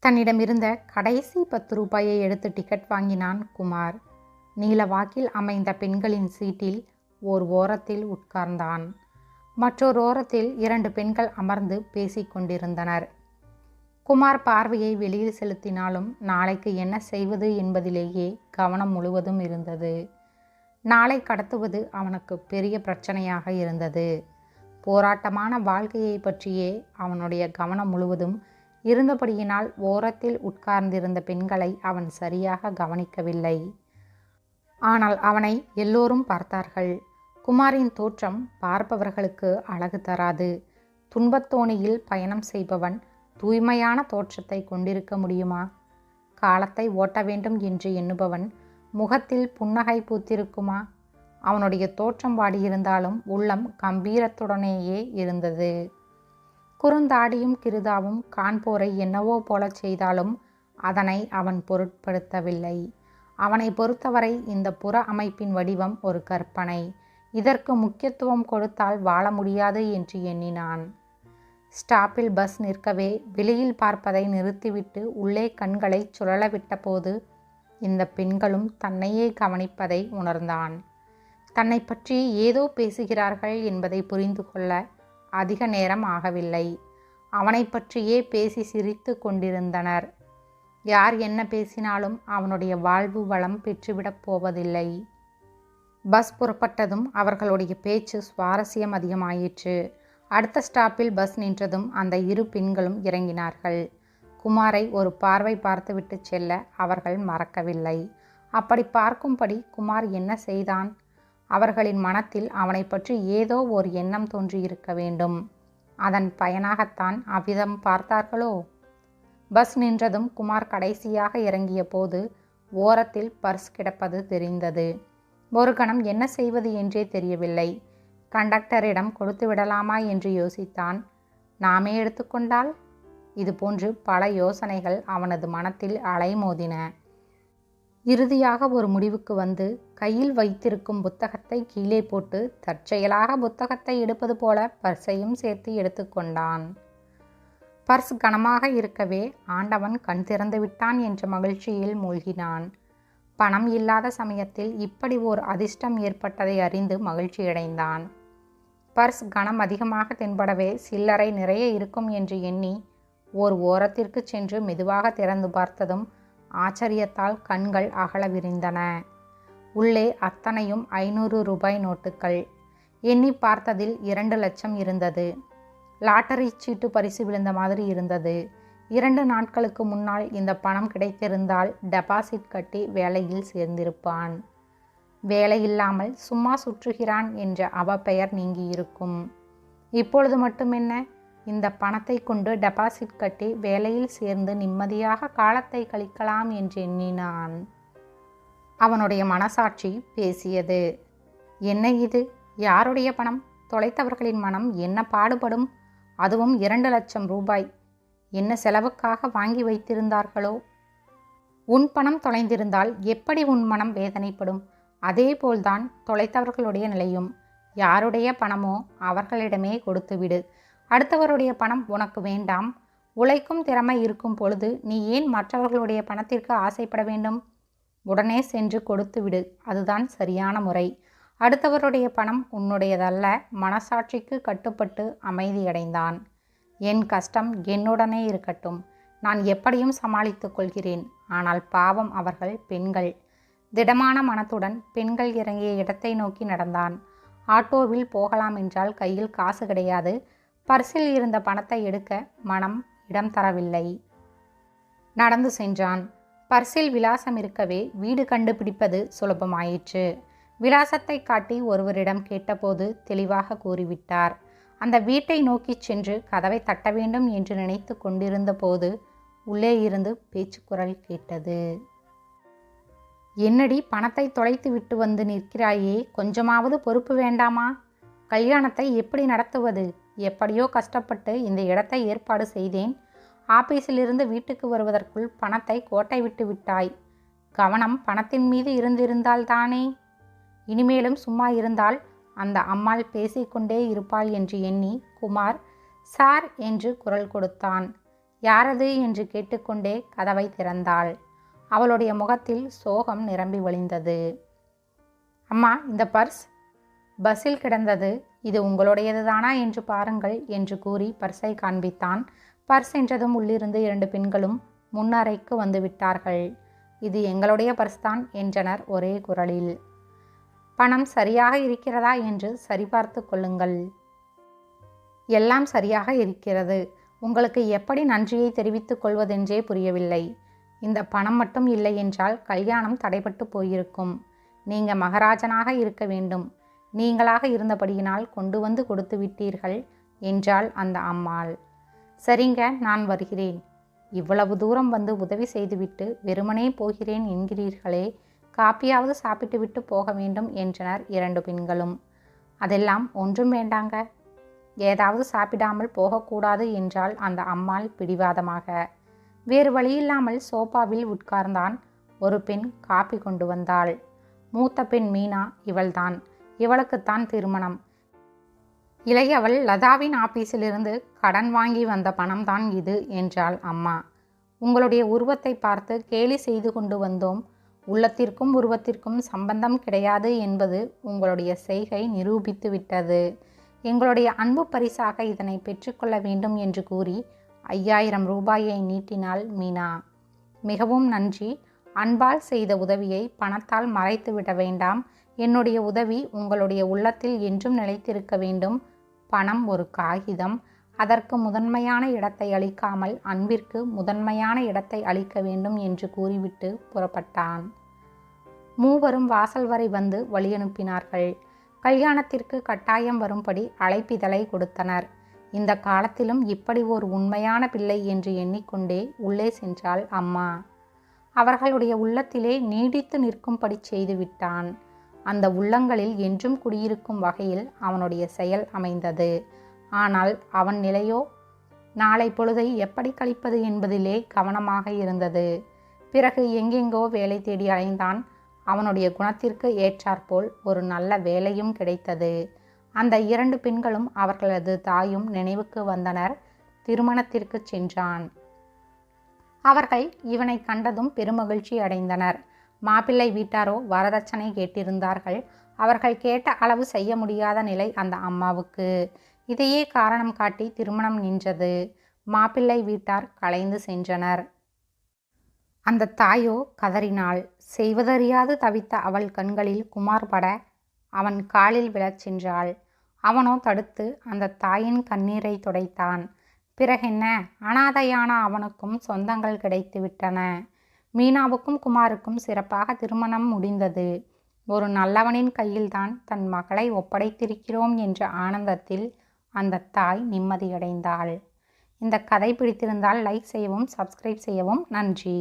தன்னிடமிருந்த கடைசி 10 ரூபாயை எடுத்து டிக்கெட் வாங்கினான் குமார். நீலவாக்கில் அமைந்த பெண்களின் சீட்டில் ஓர் ஓரத்தில் உட்கார்ந்தான். மற்றொரு ஓரத்தில் 2 பெண்கள் அமர்ந்து பேசிக் கொண்டிருந்தனர். குமார் பார்வையை வெளியில் செலுத்தினாலும் நாளைக்கு என்ன செய்வது என்பதிலேயே கவனம் முழுவதும் இருந்தது. நாளை கடத்துவது அவனுக்கு பெரிய பிரச்சனையாக இருந்தது. போராட்டமான வாழ்க்கையை பற்றியே அவனுடைய கவனம் முழுவதும் இருந்தபடியினால் ஓரத்தில் உட்கார்ந்திருந்த பெண்களை அவன் சரியாக கவனிக்கவில்லை. ஆனால் அவனை எல்லோரும் பார்த்தார்கள். குமாரின் தோற்றம் பார்ப்பவர்களுக்கு அழகு தராது. துன்பத்தோணியில் பயணம் செய்பவன் தூய்மையான தோற்றத்தை கொண்டிருக்க முடியுமா? காலத்தை ஓட்ட வேண்டும் என்று எண்ணுபவன் முகத்தில் புன்னகை பூத்திருக்குமா? அவனுடைய தோற்றம் வாடியிருந்தாலும் உள்ளம் கம்பீரத்துடனேயே இருந்தது. குறுந்தாடியும் கிருதாவும் காண்போரை என்னவோ போல செய்தாலும் அதனை அவன் பொருட்படுத்தவில்லை. அவனை பொறுத்தவரை இந்த புற அமைப்பின் வடிவம் ஒரு கற்பனை. இதற்கு முக்கியத்துவம் கொடுத்தால் வாழ முடியாது என்று எண்ணினான். ஸ்டாப்பில் பஸ் நிற்கவே வெளியில் பார்ப்பதை நிறுத்திவிட்டு உள்ளே கண்களை சுழலவிட்ட போது இந்த பெண்களும் தன்னையே கவனிப்பதை உணர்ந்தான். தன்னை பற்றி ஏதோ பேசுகிறார்கள் என்பதை புரிந்து கொள்ள அதிக நேரம் ஆகவில்லை. அவனை பற்றியே பேசி சிரித்து கொண்டிருந்தனர். யார் என்ன பேசினாலும் அவனுடைய வாழ்வு வளம் பெற்றுவிடப் போவதில்லை. பஸ் புறப்பட்டதும் அவர்களுடைய பேச்சு சுவாரஸ்யம் அதிகமாயிற்று. அடுத்த ஸ்டாப்பில் பஸ் நின்றதும் அந்த 2 பெண்களும் இறங்கினார்கள். குமாரை ஒரு பார்வை பார்த்துவிட்டு செல்ல அவர்கள் மறக்கவில்லை. அப்படி பார்க்கும்படி குமார் என்ன செய்தான்? அவர்களின் மனத்தில் அவனை பற்றி ஏதோ ஒரு எண்ணம் தோன்றியிருக்க வேண்டும். அதன் பயனாகத்தான் அவ்விதம் பார்த்தார்களோ? பஸ் நின்றதும் குமார் கடைசியாக இறங்கிய போது ஓரத்தில் பர்ஸ் கிடப்பது தெரிந்தது. ஒரு கணம் என்ன செய்வது என்றே தெரியவில்லை. கண்டக்டரிடம் கொடுத்து விடலாமா என்று யோசித்தான். நாமே எடுத்துக்கொண்டால்? இதுபோன்று பல யோசனைகள் அவனது மனத்தில் அலைமோதின. இறுதியாக ஒரு முடிவுக்கு வந்து கையில் வைத்திருக்கும் புத்தகத்தை கீழே போட்டு தற்செயலாக புத்தகத்தை எடுப்பது போல பர்ஸையும் சேர்த்து எடுத்துக்கொண்டான். பர்ஸ் கனமாக இருக்கவே ஆண்டவன் கண் திறந்து விட்டான் என்ற மகிழ்ச்சியில் மூழ்கினான். பணம் இல்லாத சமயத்தில் இப்படி ஓர் அதிர்ஷ்டம் ஏற்பட்டதை அறிந்து மகிழ்ச்சியடைந்தான். பர்ஸ் கனம் அதிகமாக தென்படவே சில்லறை நிறைய இருக்கும் என்று எண்ணி ஓர் ஓரத்திற்கு சென்று மெதுவாக திறந்து பார்த்ததும் ஆச்சரியத்தால் கண்கள் அகல விரிந்தன. உள்ளே அத்தனையும் 500 ரூபாய் நோட்டுகள். எண்ணி பார்த்ததில் 2 லட்சம் இருந்தது. லாட்டரி சீட்டு பரிசு விழுந்த மாதிரி இருந்தது. 2 நாட்களுக்கு முன்னால் இந்த பணம் கிடைத்திருந்தால் டெபாசிட் கட்டி வேலையில் சேர்ந்திருப்பான். வேலை இல்லாமல் சும்மா சுற்றுகிறான் என்ற அவப்பெயர் நீங்கியிருக்கும். இப்பொழுது மட்டுமென்ன, இந்த பணத்தை கொண்டு டெபாசிட் கட்டி வேலையில் சேர்ந்து நிம்மதியாக காலத்தை கழிக்கலாம் என்று எண்ணினான். அவனுடைய மனசாட்சி பேசியது. என்ன இது? யாருடைய பணம்? தொலைத்தவர்களின் மனம் என்ன பாடுபடும்? அதுவும் 2 லட்சம் ரூபாய். என்ன செலவுக்காக வாங்கி வைத்திருந்தார்களோ? உன் பணம் தொலைந்திருந்தால் எப்படி உன் மனம் வேதனைப்படும்? அதேபோல்தான் தொலைத்தவர்களுடைய நிலையும். யாருடைய பணமோ அவர்களிடமே கொடுத்துவிடு. அடுத்தவருடைய பணம் உனக்கு வேண்டாம். உழைக்கும் திறமை இருக்கும் பொழுது நீ ஏன் மற்றவர்களுடைய பணத்திற்கு ஆசைப்பட வேண்டும்? உடனே சென்று கொடுத்துவிடு. அதுதான் சரியான முறை. அடுத்தவருடைய பணம் உன்னுடையதல்ல. மனசாட்சிக்கு கட்டுப்பட்டு அமைதியடைந்தான். என் கஷ்டம் என்னுடனே இருக்கட்டும். நான் எப்படியும் சமாளித்துக் கொள்கிறேன். ஆனால் பாவம் அவர்கள் பெண்கள். திடமான மனத்துடன் பெண்கள் இறங்கிய இடத்தை நோக்கி நடந்தான். ஆட்டோவில் போகலாம் என்றால் கையில் காசு கிடையாது. பர்சில் இருந்த பணத்தை எடுக்க மனம் இடம் தரவில்லை. நடந்து சென்றான். பர்சில் விலாசம் இருக்கவே வீடு கண்டுபிடிப்பது சுலபமாயிற்று. விலாசத்தை காட்டி ஒருவரிடம் கேட்டபோது தெளிவாக கூறிவிட்டார். அந்த வீட்டை நோக்கி சென்று கதவை தட்ட வேண்டும் என்று நினைத்து கொண்டிருந்த போது உள்ளே இருந்து பேச்சுக்குரல் கேட்டது. என்னடி, பணத்தை தொலைத்து விட்டு வந்து நிற்கிறாயே, கொஞ்சமாவது பொறுப்பு வேண்டாமா? கல்யாணத்தை எப்படி நடத்துவது? எப்படியோ கஷ்டப்பட்டு இந்த இடத்தை ஏற்பாடு செய்தேன். ஆபீஸிலிருந்து வீட்டுக்கு வருவதற்குள் பணத்தை கோட்டை விட்டு விட்டாய். கவனம் பணத்தின் மீது இருந்திருந்தால் தானே. இனிமேலும் சும்மா இருந்தால் அந்த அம்மாள் பேசிக்கொண்டே இருப்பாள் என்று எண்ணி குமார் சார் என்று குரல் கொடுத்தான். யாரது என்று கேட்டுக்கொண்டே கதவை திறந்தாள். அவளுடைய முகத்தில் சோகம் நிரம்பி வழிந்தது. அம்மா, இந்த பர்ஸ் பஸ்ஸில் கிடந்தது. இது உங்களுடையது தானா என்று பாருங்கள் என்று கூறி பர்ஸை காண்பித்தான். பர்ஸ் என்றதும் உள்ளிருந்து 2 பெண்களும் முன்னறைக்கு வந்து விட்டார்கள். இது எங்களுடைய பர்ஸ் தான் என்றனர் ஒரே குரலில். பணம் சரியாக இருக்கிறதா என்று சரிபார்த்து கொள்ளுங்கள். எல்லாம் சரியாக இருக்கிறது. உங்களுக்கு எப்படி நன்றியை தெரிவித்துக் கொள்வதென்றே புரியவில்லை. இந்த பணம் மட்டும் இல்லை என்றால் கல்யாணம் தடைபட்டு போயிருக்கும். நீங்க மகாராஜனாக இருக்க வேண்டும். நீங்களாக இருந்தபடியினால் கொண்டு வந்து கொடுத்து விட்டீர்கள் என்றாள் அந்த அம்மாள். சரிங்க, நான் வருகிறேன். இவ்வளவு தூரம் வந்து உதவி செய்துவிட்டு வெறுமனே போகிறேன் என்கிறீர்களே, காப்பியாவது சாப்பிட்டு விட்டு போக வேண்டும் என்றனர் 2 பெண்களும். அதெல்லாம் ஒன்றும் வேண்டாங்க. ஏதாவது சாப்பிடாமல் போகக்கூடாது என்றால் அந்த அம்மாள் பிடிவாதமாக. வேறு வழியில்லாமல் சோபாவில் உட்கார்ந்தான். ஒரு பெண் காப்பி கொண்டு வந்தாள். மூத்த பெண் மீனா இவள்தான். இவளுக்குத்தான் திருமணம். இளையவள் லதாவின் ஆபீஸிலிருந்து கடன் வாங்கி வந்த பணம்தான் இது என்றாள் அம்மா. உங்களுடைய உருவத்தை பார்த்து கேலி செய்து கொண்டு வந்தோம். உள்ளத்திற்கும் உருவத்திற்கும் சம்பந்தம் கிடையாது என்பது உங்களுடைய செய்கை நிரூபித்து விட்டது. எங்களுடைய அன்பு பரிசாக இதனை பெற்றுக்கொள்ள வேண்டும் என்று கூறி 5000 ரூபாயை நீட்டினாள் மீனா. மிகவும் நன்றி. அன்பால் செய்த உதவியை பணத்தால் மறைத்து விட வேண்டாம். என்னுடைய உதவி உங்களுடைய உள்ளத்தில் என்றும் நிலைத்திருக்க வேண்டும். பணம் ஒரு காகிதம். அதற்கு முதன்மையான இடத்தை அளிக்காமல் அன்பிற்கு முதன்மையான இடத்தை அளிக்க வேண்டும் என்று கூறிவிட்டு புறப்பட்டான். மூவரும் வாசல் வரை வந்து வழியனுப்பினார்கள். கல்யாணத்திற்கு கட்டாயம் வரும்படி அழைப்பிதழை கொடுத்தனர். இந்த காலத்திலும் இப்படி ஒரு உண்மையான பிள்ளை என்று எண்ணிக்கொண்டே உள்ளே சென்றாள் அம்மா. அவர்களுடைய உள்ளத்திலே நீடித்து நிற்கும்படி செய்து விட்டான். அந்த உள்ளங்களில் என்றும் குடியிருக்கும் வகையில் அவனுடைய செயல் அமைந்தது. ஆனால் அவன் நிலையோ நாளை பொழுதை எப்படி கழிப்பது என்பதிலே கவனமாக இருந்தது. பிறகு எங்கெங்கோ வேலை தேடி அலைந்தான். அவனுடைய குணத்திற்கு ஏற்றாற்போல் ஒரு நல்ல வேலையும் கிடைத்தது. அந்த 2 பெண்களும் அவர்களது தாயும் நினைவுக்கு வந்தனர். திருமணத்திற்கு சென்றான். அவர்கள் இவனை கண்டதும் பெருமகிழ்ச்சி அடைந்தனர். மாப்பிள்ளை வீட்டாரோ வரதட்சணை கேட்டிருந்தார்கள். அவர்கள் கேட்ட அளவு செய்ய முடியாத நிலை அந்த அம்மாவுக்கு. இதையே காரணம் காட்டி திருமணம் நின்றது. மாப்பிள்ளை வீட்டார் கலைந்து சென்றனர். அந்த தாயோ கதறினாள். செய்வதறியாது தவித்த அவள் கண்களில் குமார் பட அவன் காலில் விழச் சென்றாள். அவனோ தடுத்து அந்த தாயின் கண்ணீரை துடைத்தான். பிறகென்ன, அனாதையான அவனுக்கும் சொந்தங்கள் கிடைத்து விட்டன. மீனாவுக்கும் குமாருக்கும் சிறப்பாக திருமணம் முடிந்தது. ஒரு நல்லவனின் கையில்தான் தன் மகளை ஒப்படைத்திருக்கிறோம் என்ற ஆனந்தத்தில் அந்த தாய் நிம்மதியடைந்தாள். இந்த கதை பிடித்திருந்தால் லைக் செய்யவும், சப்ஸ்கிரைப் செய்யவும். நன்றி.